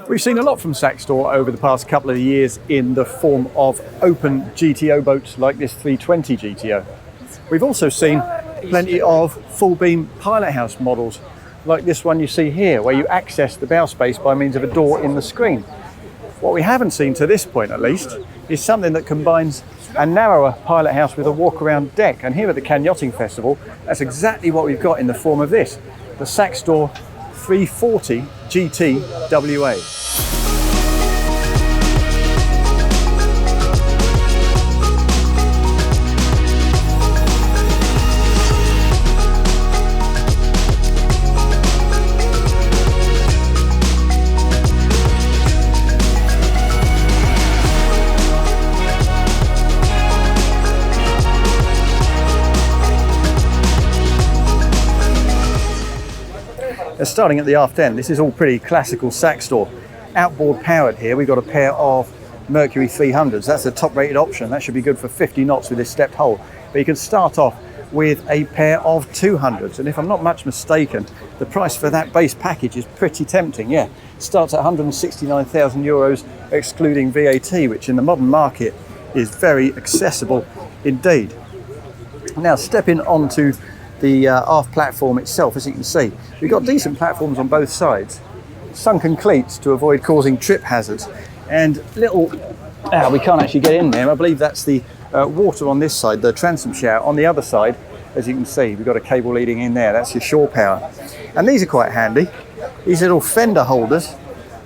We've seen a lot from Saxdor over the past couple of years in the form of open GTO boats like this 320 GTO. We've also seen plenty of full beam pilot house models like this one you see here, where you access the bow space by means of a door in the screen. What we haven't seen to this point at least is something that combines a narrower pilot house with a walk around deck, and here at the Cannes Yachting Festival that's exactly what we've got in the form of this, the Saxdor 340 GTWA. Starting at the aft end, this is all pretty classical Saxdor. Outboard powered here, we've got a pair of Mercury 300s. That's the top rated option. That should be good for 50 knots with this stepped hull. But you can start off with a pair of 200s. And if I'm not much mistaken, the price for that base package is pretty tempting. Yeah, it starts at 169,000 euros, excluding VAT, which in the modern market is very accessible indeed. Now, stepping onto the aft platform itself, as you can see, we've got decent platforms on both sides, sunken cleats to avoid causing trip hazards, and little, we can't actually get in there. I believe that's the water on this side, the transom shower. On the other side, as you can see, we've got a cable leading in there, that's your shore power. And these are quite handy, these little fender holders.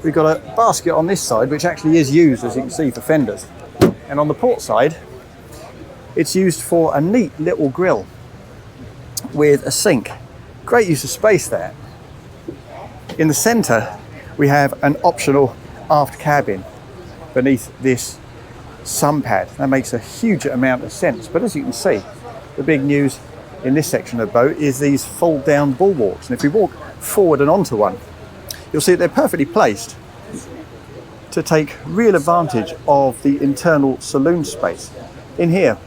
We've got a basket on this side, which actually is used, as you can see, for fenders. And on the port side, it's used for a neat little grill with a sink. Great use of space there. In the centre we have an optional aft cabin beneath this sun pad. That makes a huge amount of sense, but as you can see, the big news in this section of the boat is these fold down bulwarks, and if we walk forward and onto one, you'll see that they're perfectly placed to take real advantage of the internal saloon space. In here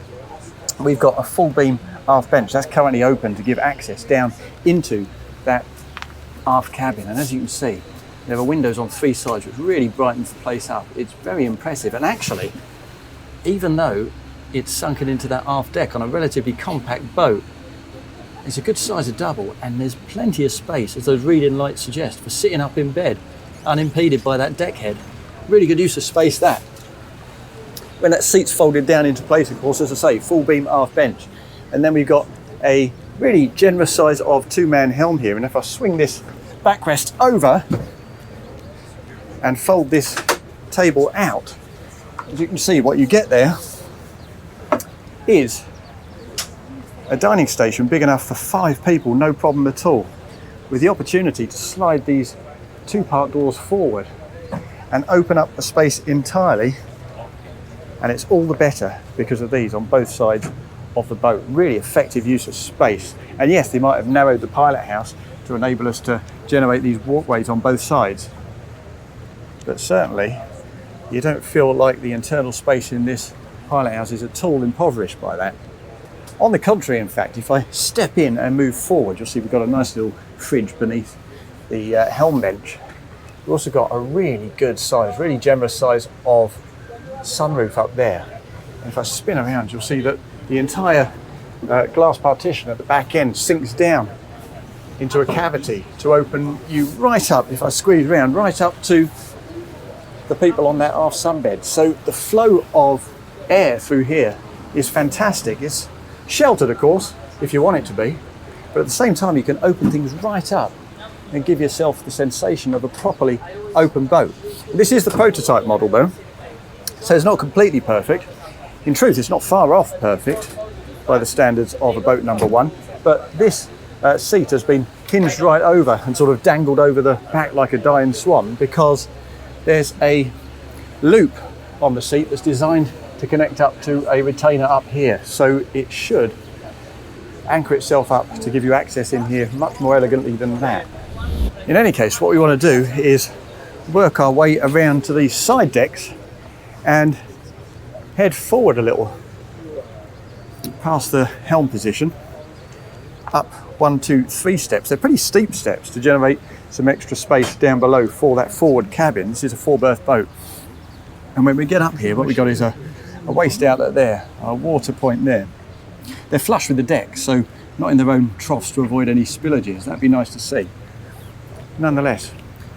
we've got a full beam aft bench that's currently open to give access down into that aft cabin, and as you can see, there are windows on three sides which really brightens the place up. It's very impressive, and actually, even though it's sunken into that aft deck on a relatively compact boat, it's a good size of double, and there's plenty of space, as those reading lights suggest, for sitting up in bed unimpeded by that deck head. Really good use of space, that. When that seat's folded down into place, of course, as I say, full beam aft bench. And then we've got a really generous size of two-man helm here. And if I swing this backrest over and fold this table out, as you can see, what you get there is a dining station big enough for 5 people, no problem at all, with the opportunity to slide these two-part doors forward and open up the space entirely. And it's all the better because of these on both sides of the boat. Really effective use of space. And yes, they might have narrowed the pilot house to enable us to generate these walkways on both sides, but certainly you don't feel like the internal space in this pilot house is at all impoverished by that. On the contrary, in fact, if I step in and move forward, you'll see we've got a nice little fridge beneath the helm bench. We've also got a really good size, really generous size of sunroof up there. And if I spin around, you'll see that the entire glass partition at the back end sinks down into a cavity to open you right up, if I squeeze around, right up to the people on that aft sunbed. So the flow of air through here is fantastic. It's sheltered, of course, if you want it to be, but at the same time you can open things right up and give yourself the sensation of a properly open boat. This is the prototype model though, so it's not completely perfect. In truth, it's not far off perfect by the standards of a boat number 1, but this seat has been hinged right over and sort of dangled over the back like a dying swan, because there's a loop on the seat that's designed to connect up to a retainer up here, so it should anchor itself up to give you access in here much more elegantly than that. In any case, what we want to do is work our way around to these side decks and head forward a little past the helm position, up 1, 2, 3 steps. They're pretty steep steps to generate some extra space down below for that forward cabin. This is a 4-berth boat. And when we get up here, what we got is a waste outlet there, a water point there. They're flush with the deck, so not in their own troughs to avoid any spillages. That'd be nice to see. Nonetheless,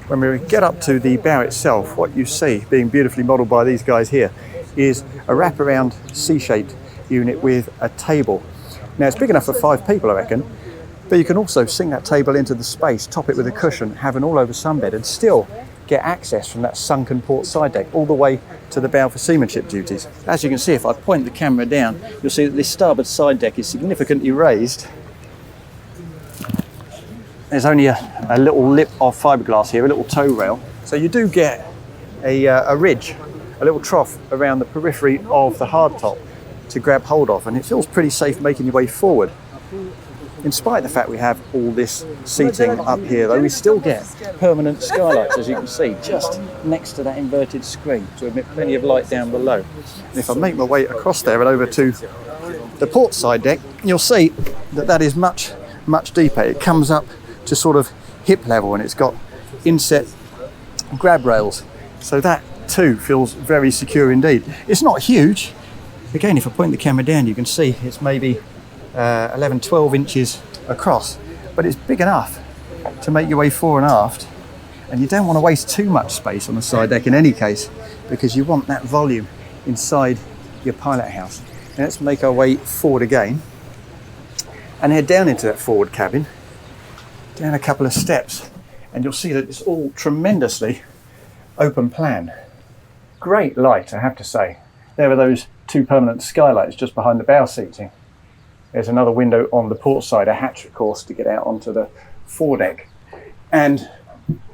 when we get up to the bow itself, what you see, being beautifully modelled by these guys here, is a wraparound C-shaped unit with a table. Now it's big enough for 5 people, I reckon, but you can also sink that table into the space, top it with a cushion, have an all-over sunbed, and still get access from that sunken port side deck all the way to the bow for seamanship duties. As you can see, if I point the camera down, you'll see that this starboard side deck is significantly raised. There's only a little lip of fiberglass here, a little tow rail. So you do get a ridge, a little trough around the periphery of the hardtop to grab hold of, and it feels pretty safe making your way forward. In spite of the fact we have all this seating up here, though, we still get permanent skylights, as you can see, just next to that inverted screen to admit plenty of light down below. And if I make my way across there and over to the port side deck, you'll see that that is much, much deeper. It comes up to sort of hip level, and it's got inset grab rails. So that too feels very secure indeed. It's not huge. Again, if I point the camera down, you can see it's maybe 11, 12 inches across, but it's big enough to make your way fore and aft, and you don't want to waste too much space on the side deck in any case, because you want that volume inside your pilot house. Now let's make our way forward again and head down into that forward cabin, down a couple of steps, and you'll see that it's all tremendously open plan. Great light, I have to say. There are those 2 permanent skylights just behind the bow seating. There's another window on the port side, a hatch of course, to get out onto the foredeck, and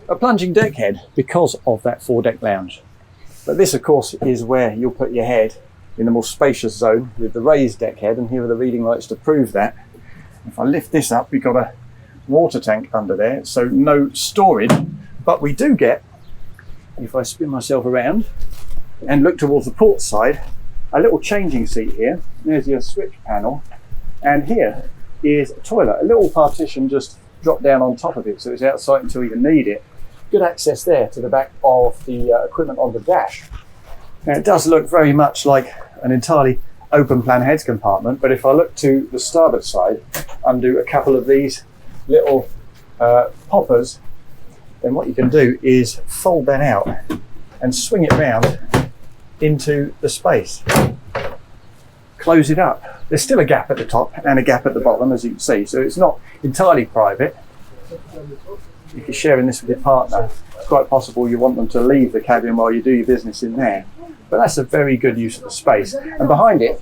a plunging deck head because of that foredeck lounge. But this of course is where you'll put your head in the more spacious zone with the raised deck head, and here are the reading lights to prove that. If I lift this up, we've got a water tank under there, so no storage, but we do get, if I spin myself around and look towards the port side, a little changing seat here. There's your switch panel. And here is a toilet, a little partition just dropped down on top of it, so it's outside until you need it. Good access there to the back of the equipment on the dash. Now it does look very much like an entirely open plan heads compartment, but if I look to the starboard side, undo a couple of these little poppers, then what you can do is fold that out and swing it round into the space. Close it up. There's still a gap at the top and a gap at the bottom, as you can see, so it's not entirely private. If you're sharing this with your partner, it's quite possible you want them to leave the cabin while you do your business in there, but that's a very good use of the space. And behind it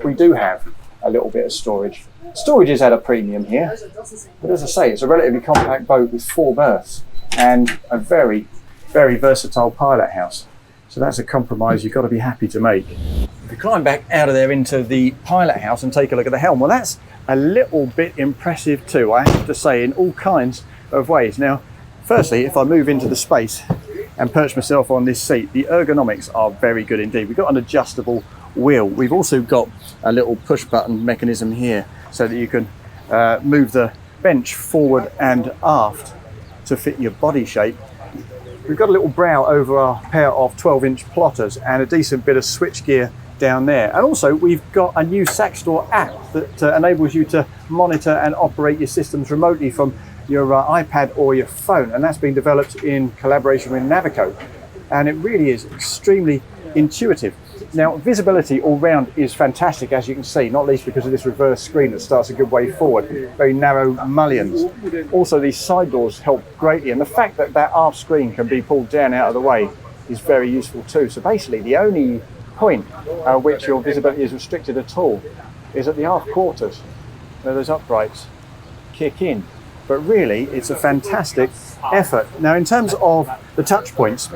we do have a little bit of storage. Storage is at a premium here, but as I say, it's a relatively compact boat with 4 berths and a very, very versatile pilot house. So that's a compromise you've got to be happy to make. If you climb back out of there into the pilot house and take a look at the helm, well, that's a little bit impressive too, I have to say, in all kinds of ways. Now, firstly, if I move into the space and perch myself on this seat, the ergonomics are very good indeed. We've got an adjustable wheel. We've also got a little push button mechanism here so that you can move the bench forward and aft to fit your body shape. We've got a little brow over our pair of 12-inch plotters and a decent bit of switchgear down there. And also we've got a new Saxdor app that enables you to monitor and operate your systems remotely from your iPad or your phone, and that's been developed in collaboration with Navico, and it really is extremely intuitive. Now, visibility all round is fantastic, as you can see, not least because of this reverse screen that starts a good way forward. Very narrow mullions. Also, these side doors help greatly, and the fact that that aft screen can be pulled down out of the way is very useful too. So basically, the only point at which your visibility is restricted at all is at the aft quarters, where those uprights kick in. But really, it's a fantastic effort. Now, in terms of the touch points,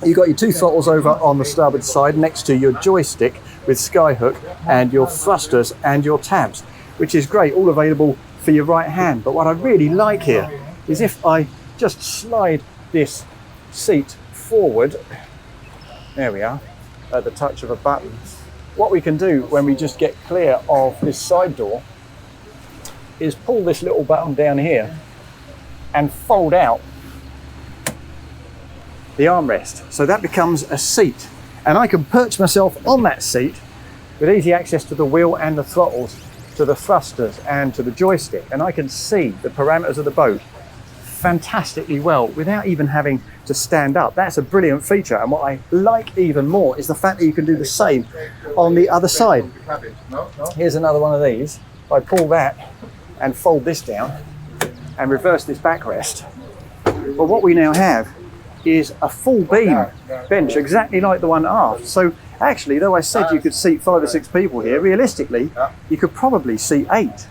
you've got your 2 throttles over on the starboard side next to your joystick with skyhook and your thrusters and your tabs, which is great, all available for your right hand. But what I really like here is if I just slide this seat forward, there we are, at the touch of a button, what we can do when we just get clear of this side door is pull this little button down here and fold out the armrest. So that becomes a seat. And I can perch myself on that seat with easy access to the wheel and the throttles, to the thrusters and to the joystick. And I can see the parameters of the boat fantastically well without even having to stand up. That's a brilliant feature. And what I like even more is the fact that you can do the same on the other side. Here's another one of these. If I pull that and fold this down and reverse this backrest, well, what we now have is a full beam bench, exactly like the one aft. So actually, though I said you could seat 5 or 6 people here, realistically, you could probably seat 8.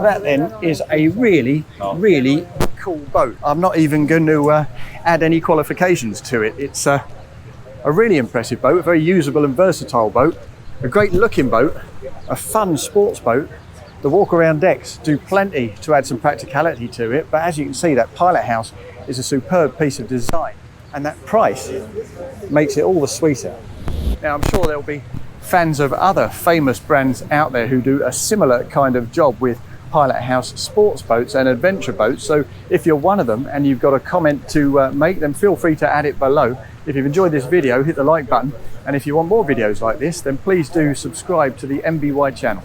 That then is a really, really cool boat. I'm not even going to add any qualifications to it. It's a really impressive boat, a very usable and versatile boat, a great looking boat, a fun sports boat. The walk around decks do plenty to add some practicality to it, but as you can see, that pilot house is a superb piece of design, and that price makes it all the sweeter. Now, I'm sure there'll be fans of other famous brands out there who do a similar kind of job with pilot house sports boats and adventure boats. So if you're one of them and you've got a comment to make, then feel free to add it below. If you've enjoyed this video, hit the like button, and if you want more videos like this, then please do subscribe to the MBY channel.